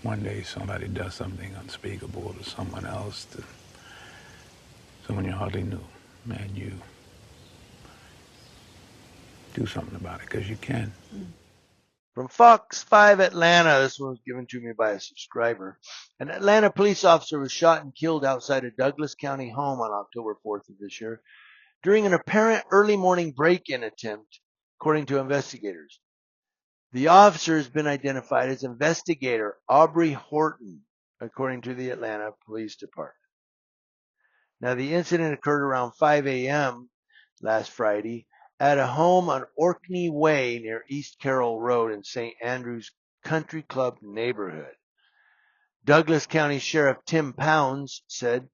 one day somebody does something unspeakable to someone else, to someone you hardly knew, and you do something about it because you can. From Fox 5 Atlanta, this one was given to me by a subscriber. An Atlanta police officer was shot and killed outside a Douglas County home on October 4th of this year during an apparent early morning break-in attempt, according to investigators. The officer has been identified as investigator Aubrey Horton, according to the Atlanta Police Department. Now, the incident occurred around 5 a.m. last Friday at a home on Orkney Way near East Carroll Road in St. Andrews Country Club neighborhood. Douglas County Sheriff Tim Pounds said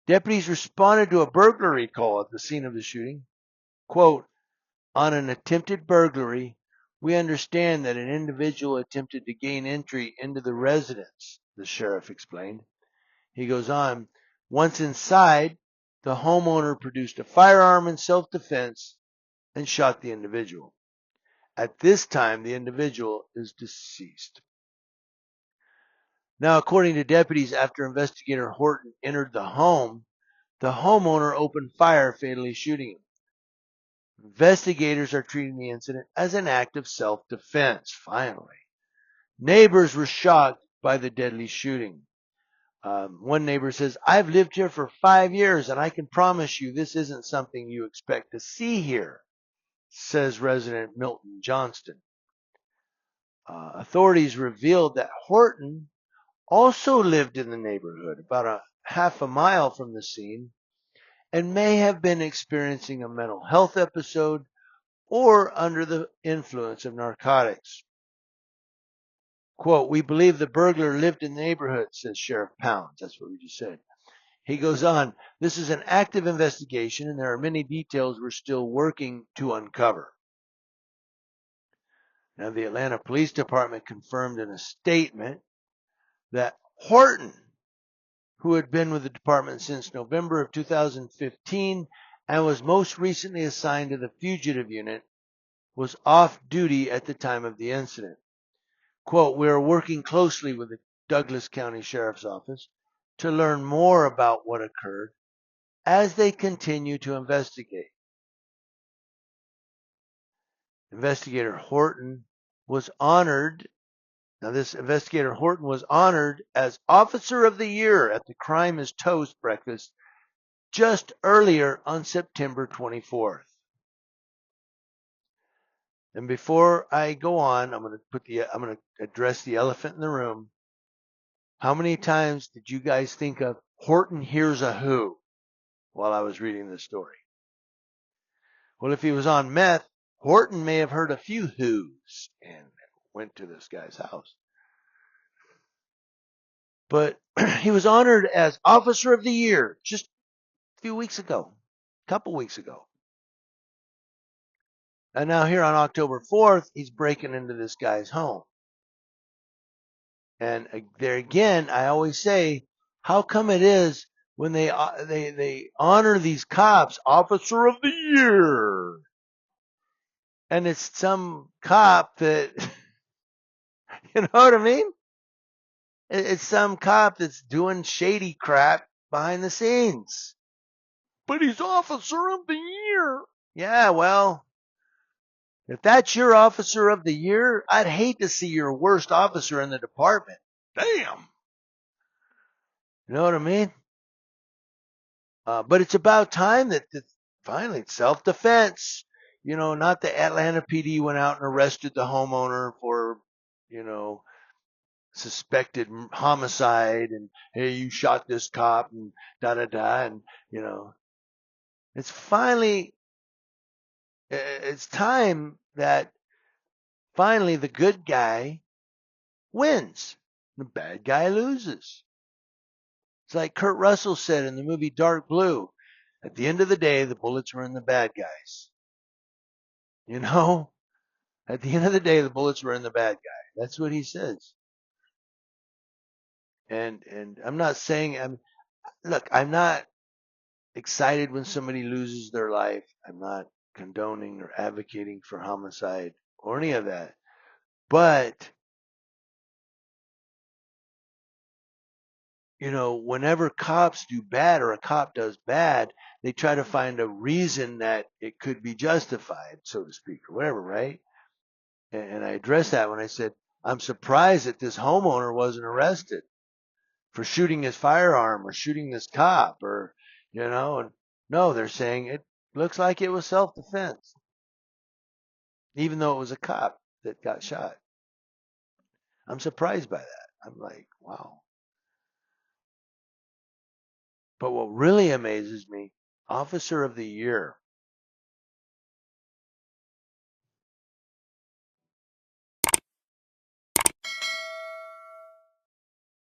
deputies responded to a burglary call at the scene of the shooting. Quote, on an attempted burglary, we understand that an individual attempted to gain entry into the residence, the sheriff explained. He goes on, once inside, the homeowner produced a firearm in self-defense and shot the individual. At this time, the individual is deceased. Now, according to deputies, after investigator Horton entered the home, the homeowner opened fire, fatally shooting him. Investigators are treating the incident as an act of self-defense, finally. Neighbors were shocked by the deadly shooting. One neighbor says, I've lived here for 5 years and I can promise you this isn't something you expect to see here, says resident Milton Johnston. Authorities revealed that Horton also lived in the neighborhood about a half a mile from the scene and may have been experiencing a mental health episode or under the influence of narcotics. Quote, we believe the burglar lived in the neighborhood, says Sheriff Pounds. That's what we just said. He goes on, this is an active investigation and there are many details we're still working to uncover. Now, the Atlanta Police Department confirmed in a statement that Horton, who had been with the department since November of 2015 and was most recently assigned to the fugitive unit, was off duty at the time of the incident. Quote, we are working closely with the Douglas County Sheriff's Office to learn more about what occurred as they continue to investigate. Investigator Horton was honored. Now, this investigator Horton was honored as Officer of the Year at the Crime is Toast breakfast just earlier on September 24th. And before I go on, I'm going to address the elephant in the room. How many times did you guys think of Horton hears a who while I was reading this story? Well, if he was on meth, Horton may have heard a few who's and went to this guy's house. But he was honored as Officer of the Year just a few weeks ago, a couple weeks ago. And now here on October 4th, he's breaking into this guy's home. And there again, I always say, how come it is when they honor these cops, Officer of the Year, and it's some cop that, you know what I mean? It's some cop that's doing shady crap behind the scenes. But he's Officer of the Year. Yeah, well, if that's your Officer of the Year, I'd hate to see your worst officer in the department. Damn. You know what I mean? But it's about time that finally it's self-defense. You know, not the Atlanta PD went out and arrested the homeowner for, you know, suspected homicide and, hey, you shot this cop and da da da. And, you know, it's finally, it's time that finally the good guy wins. The bad guy loses. It's like Kurt Russell said in the movie Dark Blue. At the end of the day, the bullets were in the bad guys. You know, at the end of the day, the bullets were in the bad guy. That's what he says. And I'm not saying look, I'm not excited when somebody loses their life. I'm not condoning or advocating for homicide or any of that. But whenever cops do bad or a cop does bad, they try to find a reason that it could be justified, so to speak, or whatever, right? And I addressed that when I said, I'm surprised that this homeowner wasn't arrested for shooting his firearm or shooting this cop and no, they're saying it looks like it was self-defense, even though it was a cop that got shot. I'm surprised by that. I'm like, wow. But what really amazes me, Officer of the Year.